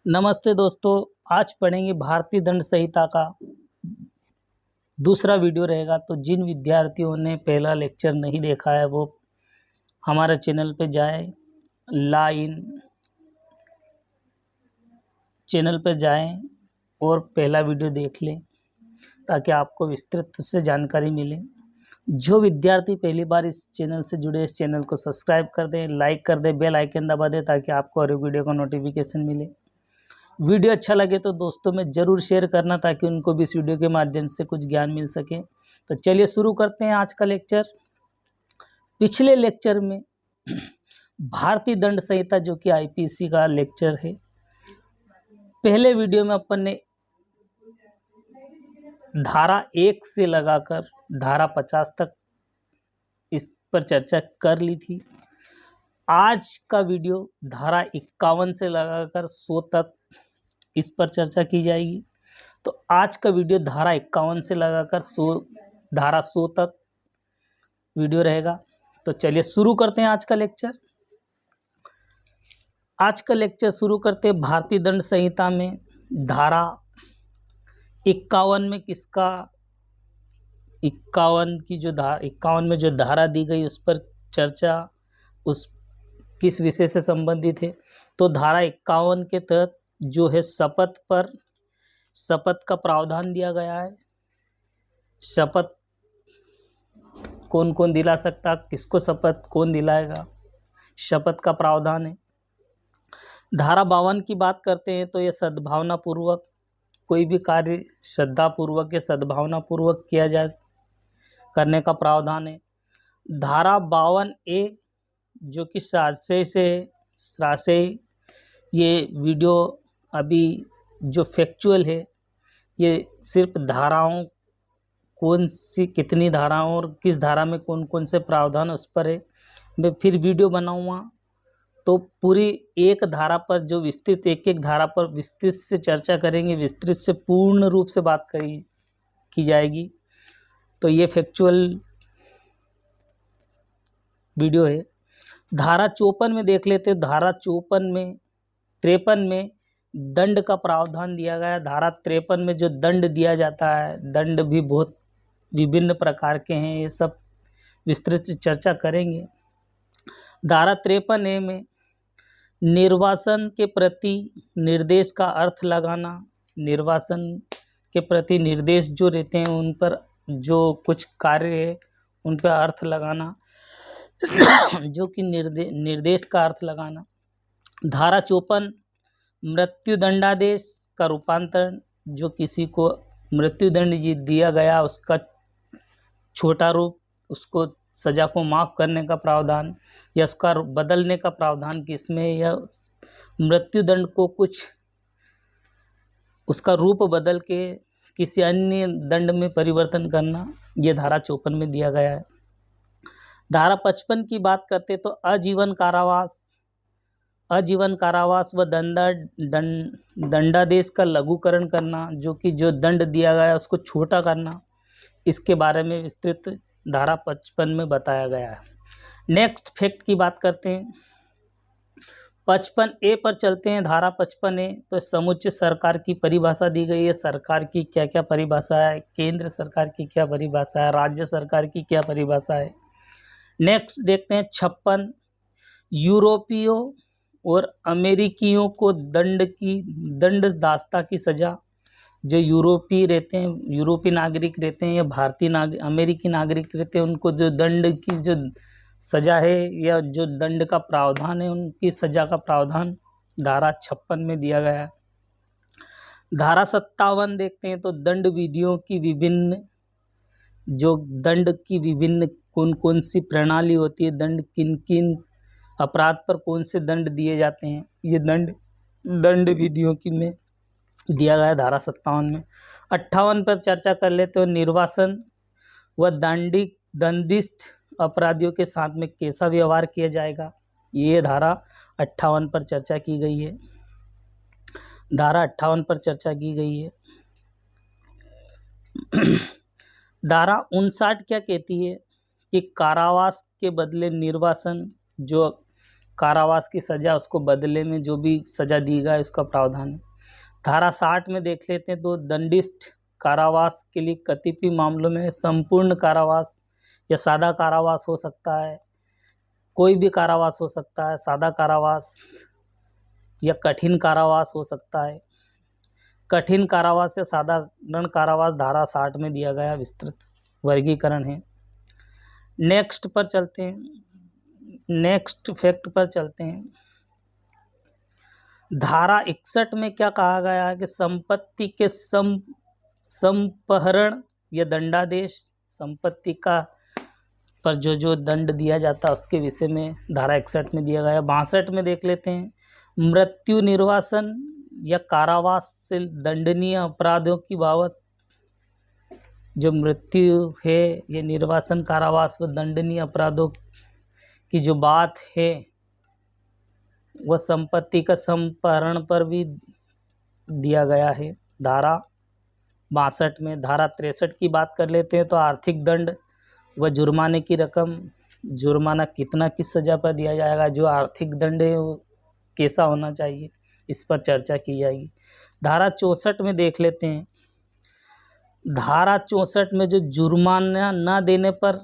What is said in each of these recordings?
नमस्ते दोस्तों। आज पढ़ेंगे भारतीय दंड संहिता का दूसरा वीडियो रहेगा। तो जिन विद्यार्थियों ने पहला लेक्चर नहीं देखा है वो हमारे चैनल पे जाएं, चैनल पर जाएं और पहला वीडियो देख लें ताकि आपको विस्तृत से जानकारी मिले। जो विद्यार्थी पहली बार इस चैनल से जुड़े इस चैनल को सब्सक्राइब कर दें, लाइक कर दें, बेल आइकन दबा दें ताकि आपको हर एक वीडियो का नोटिफिकेशन मिले। वीडियो अच्छा लगे तो दोस्तों में ज़रूर शेयर करना ताकि उनको भी इस वीडियो के माध्यम से कुछ ज्ञान मिल सके। तो चलिए शुरू करते हैं आज का लेक्चर। पिछले लेक्चर में भारतीय दंड संहिता जो कि आईपीसी का लेक्चर है, पहले वीडियो में अपन ने धारा 1 से लगाकर धारा 50 तक इस पर चर्चा कर ली थी। आज का वीडियो धारा 51 से लगाकर 100 तक इस पर चर्चा की जाएगी। तो आज का वीडियो धारा 51 से लगाकर धारा 100 तक वीडियो रहेगा। तो चलिए शुरू करते हैं आज का लेक्चर। आज का लेक्चर शुरू करते हैं भारतीय दंड संहिता में धारा 51 में किसका 51 में जो धारा दी गई उस पर चर्चा, उस किस विषय से संबंधित है। तो धारा 51 के तहत जो है शपथ का प्रावधान दिया गया है। शपथ कौन कौन दिला सकता, किसको शपथ कौन दिलाएगा, शपथ का प्रावधान है। धारा 52 की बात करते हैं तो ये सद्भावनापूर्वक कोई भी कार्य श्रद्धापूर्वक या सद्भावनापूर्वक किया जाए करने का प्रावधान है। धारा 52A जो कि श्राशय ये वीडियो अभी जो फैक्चुअल है ये सिर्फ धाराओं कौन सी कितनी धाराओं और किस धारा में कौन कौन से प्रावधान उस पर है। मैं फिर वीडियो बनाऊंगा तो पूरी एक धारा पर जो विस्तृत एक धारा पर विस्तृत से चर्चा करेंगे, विस्तृत से पूर्ण रूप से बात की जाएगी। तो ये फैक्चुअल वीडियो है। धारा 54 में देख लेते। धारा 53 में दंड का प्रावधान दिया गया है। धारा 53 में जो दंड दिया जाता है, दंड भी बहुत विभिन्न प्रकार के हैं, ये सब विस्तृत चर्चा करेंगे। धारा 53A में निर्वासन के प्रति निर्देश का अर्थ लगाना, निर्वासन के प्रति निर्देश जो रहते हैं उन पर जो कुछ कार्य है उन पर अर्थ लगाना जो कि निर्देश का अर्थ लगाना। धारा 54 मृत्युदंडादेश का रूपांतरण, जो किसी को मृत्युदंड दिया गया उसका छोटा रूप, उसको सजा को माफ़ करने का प्रावधान या उसका बदलने का प्रावधान किसमें, या मृत्युदंड को कुछ उसका रूप बदल के किसी अन्य दंड में परिवर्तन करना, ये धारा 54 में दिया गया है। धारा 55 की बात करते तो आजीवन कारावास व दंडादेश का लघुकरण करना, जो कि जो दंड दिया गया उसको छोटा करना, इसके बारे में विस्तृत धारा 55 में बताया गया है। नेक्स्ट फैक्ट की बात करते हैं। 55A पर चलते हैं। धारा 55A तो समुच्चय सरकार की परिभाषा दी गई है। सरकार की क्या क्या परिभाषा है, केंद्र सरकार की क्या परिभाषा है, राज्य सरकार की क्या परिभाषा है। नेक्स्ट देखते हैं 56 यूरोपियों और अमेरिकियों को दंडदास्ता की सज़ा, जो यूरोपीय रहते हैं, यूरोपीय नागरिक रहते हैं या अमेरिकी नागरिक रहते हैं, उनको जो दंड की जो सज़ा है या जो दंड का प्रावधान है उनकी सज़ा का प्रावधान धारा 56 में दिया गया है। धारा 57 देखते हैं तो दंड विधियों की विभिन्न कौन कौन सी प्रणाली होती है, दंड किन किन अपराध पर कौन से दंड दिए जाते हैं, ये दंड विधियों की में दिया गया धारा 57 में। 58 पर चर्चा कर लेते हो। निर्वासन व दंडिष्ट अपराधियों के साथ में कैसा व्यवहार किया जाएगा, ये धारा 58 पर चर्चा की गई है। धारा 58 पर चर्चा की गई है। धारा 59 क्या कहती है कि कारावास के बदले निर्वासन, जो कारावास की सज़ा, उसको बदले में जो भी सज़ा दी गई उसका प्रावधान है। धारा 60 में देख लेते हैं तो दंडिष्ट कारावास के लिए कतिपय मामलों में संपूर्ण कारावास या सादा कारावास हो सकता है, कोई भी कारावास हो सकता है, सादा कारावास या कठिन कारावास हो सकता है। कठिन कारावास या साधारण कारावास धारा 60 में दिया गया विस्तृत वर्गीकरण है। नेक्स्ट पर चलते हैं, नेक्स्ट फैक्ट पर चलते हैं। धारा 61 में क्या कहा गया है कि संपत्ति के संपहरण या दंडादेश, संपत्ति का पर जो दंड दिया जाता है उसके विषय में धारा 61 में दिया गया। 62 में देख लेते हैं, मृत्यु निर्वासन या कारावास से दंडनीय अपराधों की बाबत, जो मृत्यु है ये निर्वासन, कारावास व दंडनीय अपराधों की जो बात है वह संपत्ति का संपहरण पर भी दिया गया है धारा 62 में। धारा 63 की बात कर लेते हैं तो आर्थिक दंड व जुर्माने की रकम, जुर्माना कितना किस सज़ा पर दिया जाएगा, जो आर्थिक दंड है वो कैसा होना चाहिए, इस पर चर्चा की जाएगी। धारा 64 में देख लेते हैं, धारा 64 में जो जुर्माना ना देने पर,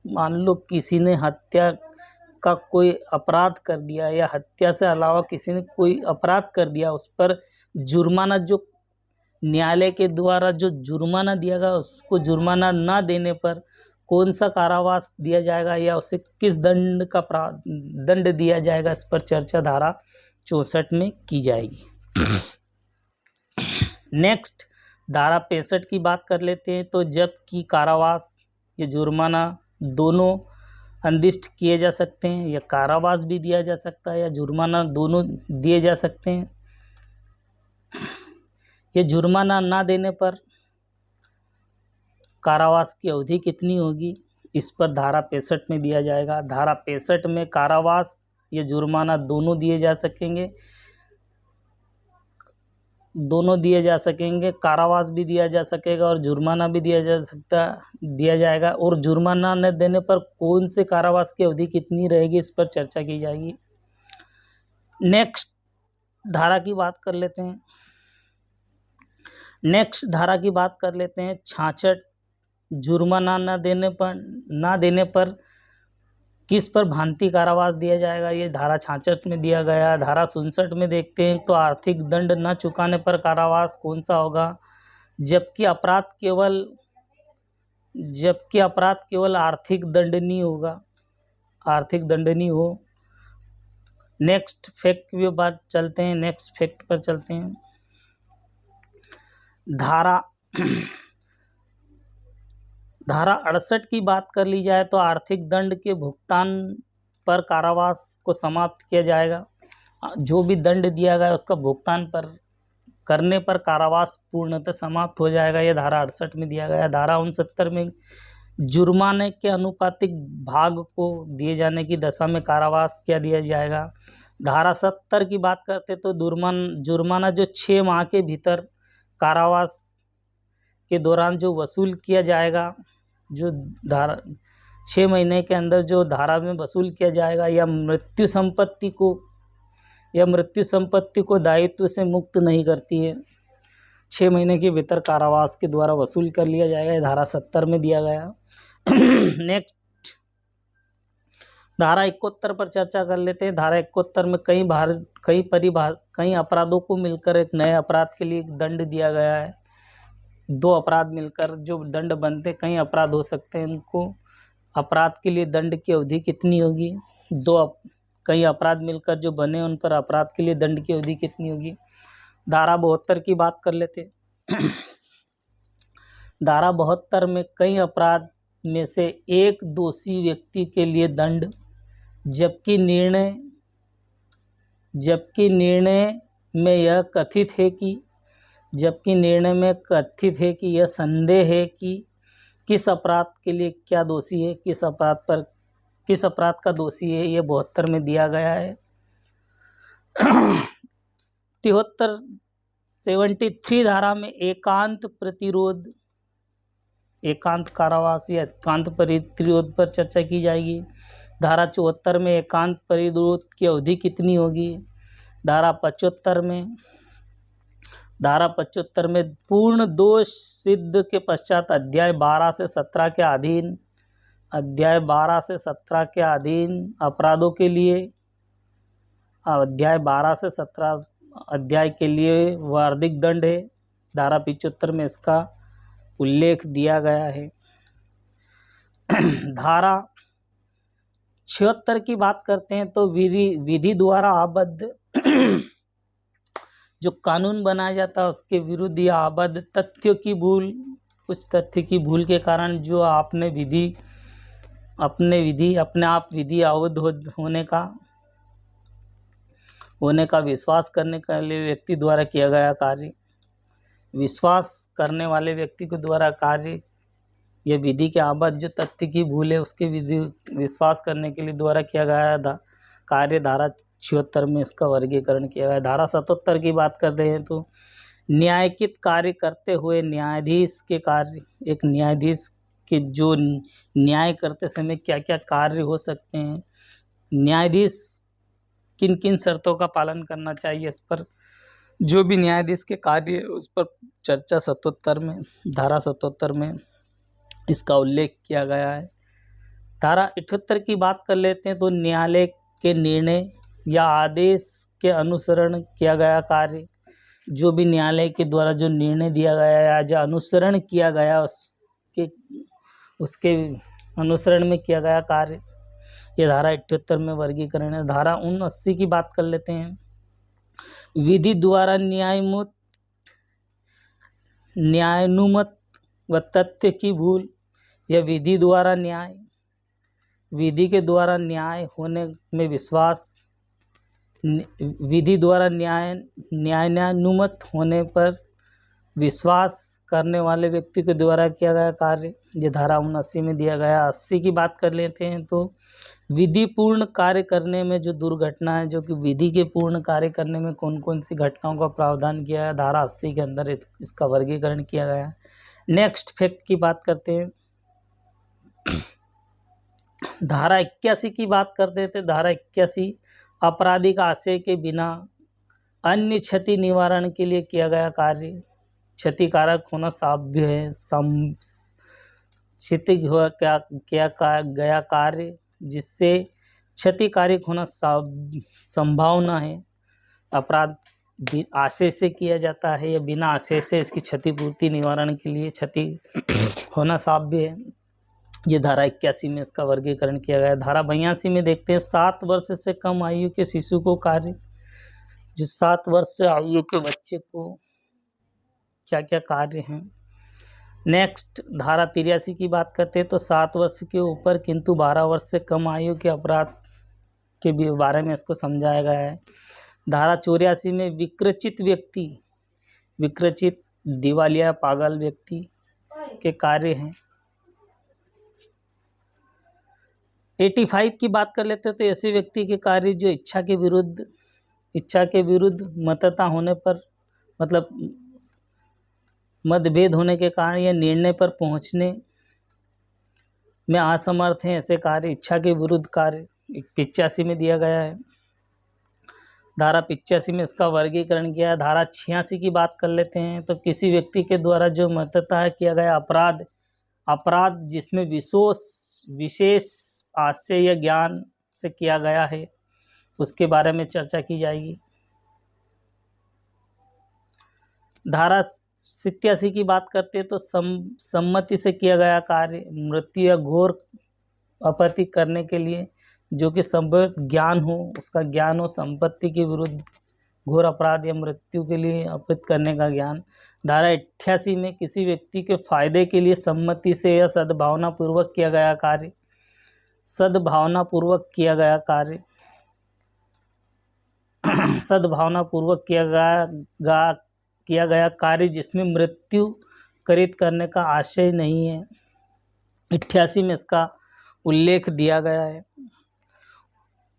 मान लो किसी ने हत्या का कोई अपराध कर दिया या हत्या से अलावा किसी ने कोई अपराध कर दिया, उस पर जुर्माना, जो न्यायालय के द्वारा जो जुर्माना दिया गया उसको जुर्माना ना देने पर कौन सा कारावास दिया जाएगा या उसे किस दंड का दंड दिया जाएगा, इस पर चर्चा धारा 64 में की जाएगी। नेक्स्ट धारा 65 की बात कर लेते हैं तो जबकि कारावास या जुर्माना दोनों अंदिष्ट किए जा सकते हैं, या कारावास भी दिया जा सकता है या जुर्माना दोनों दिए जा सकते हैं। ये जुर्माना ना देने पर कारावास की अवधि कितनी होगी, इस पर धारा 65 में दिया जाएगा। धारा 65 में कारावास या जुर्माना दोनों दिए जा सकेंगे, दोनों दिए जा सकेंगे, कारावास भी दिया जा सकेगा और जुर्माना भी दिया जाएगा। और जुर्माना न देने पर कौन से कारावास की अवधि कितनी रहेगी, इस पर चर्चा की जाएगी। नेक्स्ट धारा की बात कर लेते हैं, नेक्स्ट धारा की बात कर लेते हैं 66, जुर्माना ना देने पर किस पर भांति कारावास दिया जाएगा, ये धारा 66 में दिया गया। धारा 67 में देखते हैं तो आर्थिक दंड न चुकाने पर कारावास कौन सा होगा, जबकि अपराध केवल आर्थिक दंडनीय होगा, आर्थिक दंडनीय हो। नेक्स्ट फैक्ट की बात चलते हैं, नेक्स्ट फैक्ट पर चलते हैं। धारा 68 की बात कर ली जाए तो आर्थिक दंड के भुगतान पर कारावास को समाप्त किया जाएगा, जो भी दंड दिया गया उसका भुगतान करने पर कारावास पूर्णतः समाप्त हो जाएगा, यह धारा 68 में दिया गया। धारा 69 में जुर्माने के अनुपातिक भाग को दिए जाने की दशा में कारावास क्या दिया जाएगा। धारा 70 की बात करते तो जुर्माना जो 6 माह के भीतर कारावास के दौरान जो वसूल किया जाएगा, जो धारा 6 महीने के अंदर जो धारा में वसूल किया जाएगा, या मृत्यु संपत्ति को दायित्व से मुक्त नहीं करती है, 6 महीने के भीतर कारावास के द्वारा वसूल कर लिया जाएगा, ये धारा 70 में दिया गया। नेक्स्ट धारा 71 पर चर्चा कर लेते हैं। धारा 71 में कई अपराधों को मिलकर एक नए अपराध के लिए दंड दिया गया है। 2 अपराध मिलकर जो दंड बनते, कई अपराध हो सकते हैं, उनको अपराध के लिए दंड की अवधि कितनी होगी, कई अपराध मिलकर जो बने उन पर अपराध के लिए दंड की अवधि कितनी होगी। धारा 72 की बात कर लेते हैं। धारा 72 में कई अपराध में से एक दोषी व्यक्ति के लिए दंड, जबकि निर्णय में यह कथित है कि यह संदेह है कि किस अपराध के लिए क्या दोषी है, किस अपराध का दोषी है, ये 72 में दिया गया है। 73 धारा में एकांत कारावास या एकांत प्रतिरोध पर चर्चा की जाएगी। धारा 74 में एकांत परिद्योत की अवधि कितनी होगी? धारा 75 में पूर्ण दोष सिद्ध के पश्चात अध्याय 12 से 17 के अधीन अपराधों के लिए अध्याय 12 से 17 अध्याय के लिए वार्षिक दंड है। धारा 75 में इसका उल्लेख दिया गया है। धारा 76 की बात करते हैं तो विधि द्वारा आबद्ध जो कानून बनाया जाता है उसके विरुद्ध या आबद्ध तथ्यों की भूल, कुछ तथ्य की भूल के कारण जो आपने अपने आप विधि आबद्ध होने का विश्वास करने के लिए व्यक्ति द्वारा किया गया कार्य, विश्वास करने वाले व्यक्ति के द्वारा कार्य यह विधि के आबद्ध जो तथ्य की भूल है उसके विश्वास करने के लिए द्वारा किया गया कार्य धारा 76 में इसका वर्गीकरण किया गया है। धारा 77 की बात कर रहे हैं तो न्यायिक कार्य करते हुए न्यायाधीश के कार्य, एक न्यायाधीश के जो न्याय करते समय क्या क्या कार्य हो सकते हैं, न्यायाधीश किन किन शर्तों का पालन करना चाहिए, इस पर जो भी न्यायाधीश के कार्य है उस पर चर्चा 77 में धारा 77 में इसका उल्लेख किया गया है। धारा 78 की बात कर लेते हैं तो न्यायालय के निर्णय या आदेश के अनुसरण किया गया कार्य, जो भी न्यायालय के द्वारा जो निर्णय दिया गया या जो अनुसरण किया गया उसके अनुसरण में किया गया कार्य, ये धारा 78 में वर्गीकरण है। धारा 79 की बात कर लेते हैं। विधि द्वारा न्यायानुमत व तथ्य की भूल या विधि के द्वारा न्याय होने में विश्वास, विधि द्वारा न्यायानुमत होने पर विश्वास करने वाले व्यक्ति के द्वारा किया गया कार्य, ये धारा 79 में दिया गया। 80 की बात कर लेते हैं तो विधि पूर्ण कार्य करने में जो दुर्घटना है, जो कि विधि के पूर्ण कार्य करने में कौन कौन सी घटनाओं का प्रावधान किया है, धारा 80 के अंदर इसका वर्गीकरण किया गया है। नेक्स्ट फैक्ट की बात करते हैं। धारा 81 की बात करते थे। धारा 81 आपराधिक आशय के बिना अन्य क्षति निवारण के लिए किया गया कार्य, क्षतिकारक होना साध्य है, क्षति किया गया कार्य जिससे क्षतिकारक होना संभावना है, अपराध आशय से किया जाता है या बिना आशय से इसकी क्षतिपूर्ति निवारण के लिए क्षति होना साध्य है, ये धारा 81 में इसका वर्गीकरण किया गया है। धारा 82 में देखते हैं 7 वर्ष से कम आयु के शिशु को कार्य, जो 7 वर्ष से आयु के बच्चे को क्या क्या कार्य हैं। नेक्स्ट धारा 83 की बात करते हैं तो 7 वर्ष के ऊपर किंतु 12 वर्ष से कम आयु के अपराध के बारे में इसको समझाया गया है। धारा 84 में विकृचित दिवालिया पागल व्यक्ति के कार्य हैं। 85 की बात कर लेते हैं तो ऐसे व्यक्ति के कार्य जो इच्छा के विरुद्ध मतता होने पर, मतलब मतभेद होने के कारण या निर्णय पर पहुंचने में असमर्थ हैं, ऐसे कार्य इच्छा के विरुद्ध कार्य 85 में दिया गया है। धारा 85 में इसका वर्गीकरण किया है। धारा 86 की बात कर लेते हैं तो किसी व्यक्ति के द्वारा जो मतता किया गया अपराध जिसमें विशेष आशय या ज्ञान से किया गया है, उसके बारे में चर्चा की जाएगी। धारा 87 की बात करते हैं तो सम्मति से किया गया कार्य, मृत्यु या घोर आपत्ति करने के लिए जो कि संभव ज्ञान हो, उसका ज्ञान हो, संपत्ति के विरुद्ध घोर अपराध या मृत्यु के लिए आपत्ति करने का ज्ञान। धारा 88 में किसी व्यक्ति के फायदे के लिए सम्मति से या सद्भावनापूर्वक किया गया कार्य जिसमें मृत्यु करित करने का आशय नहीं है, 88 में इसका उल्लेख दिया गया है।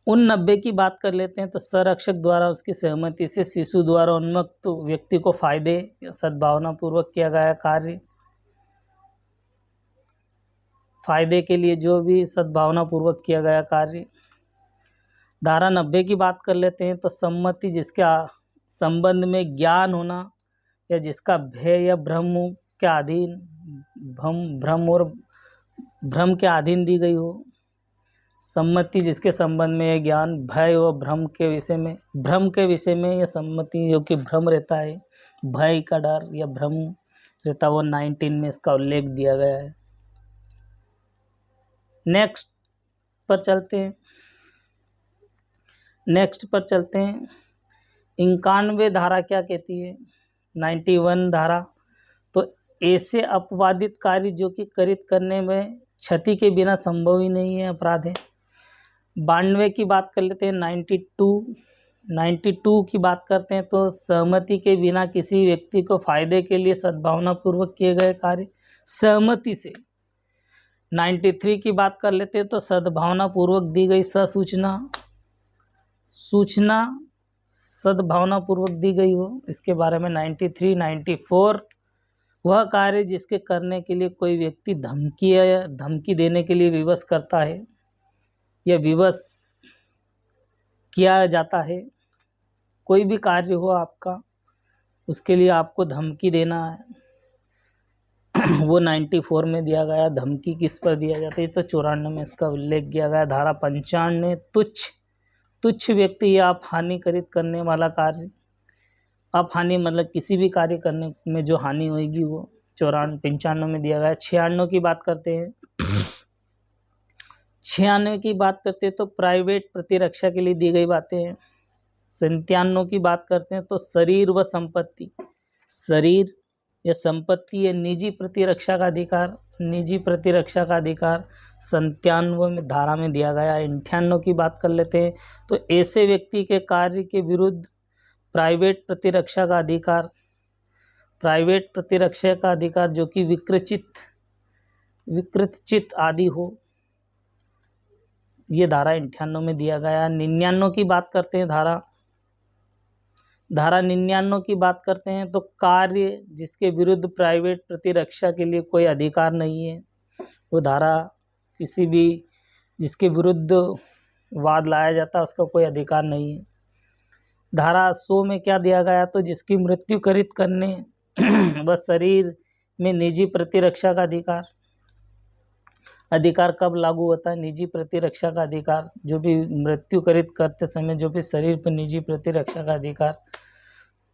90 की बात कर लेते हैं तो संरक्षक द्वारा उसकी सहमति से शिशु द्वारा उन्मुक्त व्यक्ति को फायदे या सद्भावनापूर्वक किया गया कार्य। फायदे के लिए जो भी सद्भावना पूर्वक किया गया कार्य। धारा 90 की बात कर लेते हैं तो सम्मति जिसके संबंध में ज्ञान होना या जिसका भय या भ्रम के अधीन भ्रम के अधीन दी गई हो। सम्मति जिसके संबंध में यह ज्ञान भय व भ्रम के विषय में यह सम्मति जो कि भ्रम रहता है, भय का डर या भ्रम रहता है, वो 19 में इसका उल्लेख दिया गया है। नेक्स्ट पर चलते हैं 91 धारा क्या कहती है। 91 धारा तो ऐसे अपवादित कार्य जो कि कृत करने में क्षति के बिना संभव ही नहीं है, अपराध है। 92 की बात कर लेते हैं। 92 की बात करते हैं तो सहमति के बिना किसी व्यक्ति को फायदे के लिए सद्भावना पूर्वक किए गए कार्य सहमति से। 93 की बात कर लेते हैं तो सद्भावना पूर्वक दी गई सूचना सद्भावना पूर्वक दी गई हो, इसके बारे में 93। 94 वह कार्य जिसके करने के लिए कोई व्यक्ति धमकी देने के लिए विवश करता है या विवश किया जाता है। कोई भी कार्य हो आपका, उसके लिए आपको धमकी देना है, वो 94 में दिया गया। धमकी किस पर दिया जाता है तो 94 में इसका उल्लेख किया गया। धारा 95 तुच्छ व्यक्ति या आप हानिकारित करने वाला कार्य। आप हानि मतलब किसी भी कार्य करने में जो हानि होगी वो 95 में दिया गया। 96 की बात करते हैं। 96 की बात करते हैं तो प्राइवेट प्रतिरक्षा के लिए दी गई बातें हैं। 97 की बात करते हैं तो शरीर व संपत्ति, शरीर या संपत्ति या निजी प्रतिरक्षा का अधिकार, 97 में धारा में दिया गया। 98 की बात कर लेते हैं तो ऐसे व्यक्ति के कार्य के विरुद्ध प्राइवेट प्रतिरक्षा का अधिकार जो कि विकृतचित आदि हो, ये धारा 98 में दिया गया। 99 की बात करते हैं। धारा 99 की बात करते हैं तो कार्य जिसके विरुद्ध प्राइवेट प्रतिरक्षा के लिए कोई अधिकार नहीं है, वो धारा किसी भी जिसके विरुद्ध वाद लाया जाता है उसका कोई अधिकार नहीं है। धारा 100 में क्या दिया गया तो जिसकी मृत्यु करित करने व शरीर में निजी प्रतिरक्षा का अधिकार कब लागू होता है। निजी प्रतिरक्षा का अधिकार जो भी मृत्यु करित करते समय जो भी शरीर पर निजी प्रतिरक्षा का अधिकार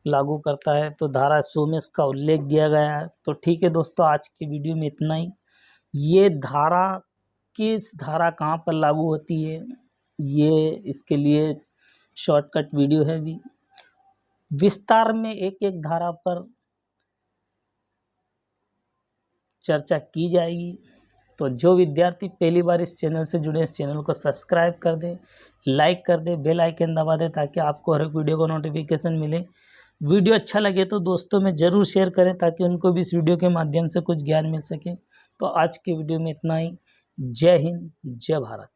लागू करता है, तो धारा 100 में इसका उल्लेख दिया गया है। तो ठीक है दोस्तों, आज की वीडियो में इतना ही। ये धारा किस धारा कहाँ पर लागू होती है, ये इसके लिए शॉर्टकट वीडियो है, भी विस्तार में एक एक धारा पर चर्चा की जाएगी। तो जो विद्यार्थी पहली बार इस चैनल से जुड़े, इस चैनल को सब्सक्राइब कर दें, लाइक कर दें, बेल आइकन दबा दें ताकि आपको हर एक वीडियो का नोटिफिकेशन मिले। वीडियो अच्छा लगे तो दोस्तों में ज़रूर शेयर करें ताकि उनको भी इस वीडियो के माध्यम से कुछ ज्ञान मिल सके। तो आज के वीडियो में इतना ही। जय हिंद, जय भारत।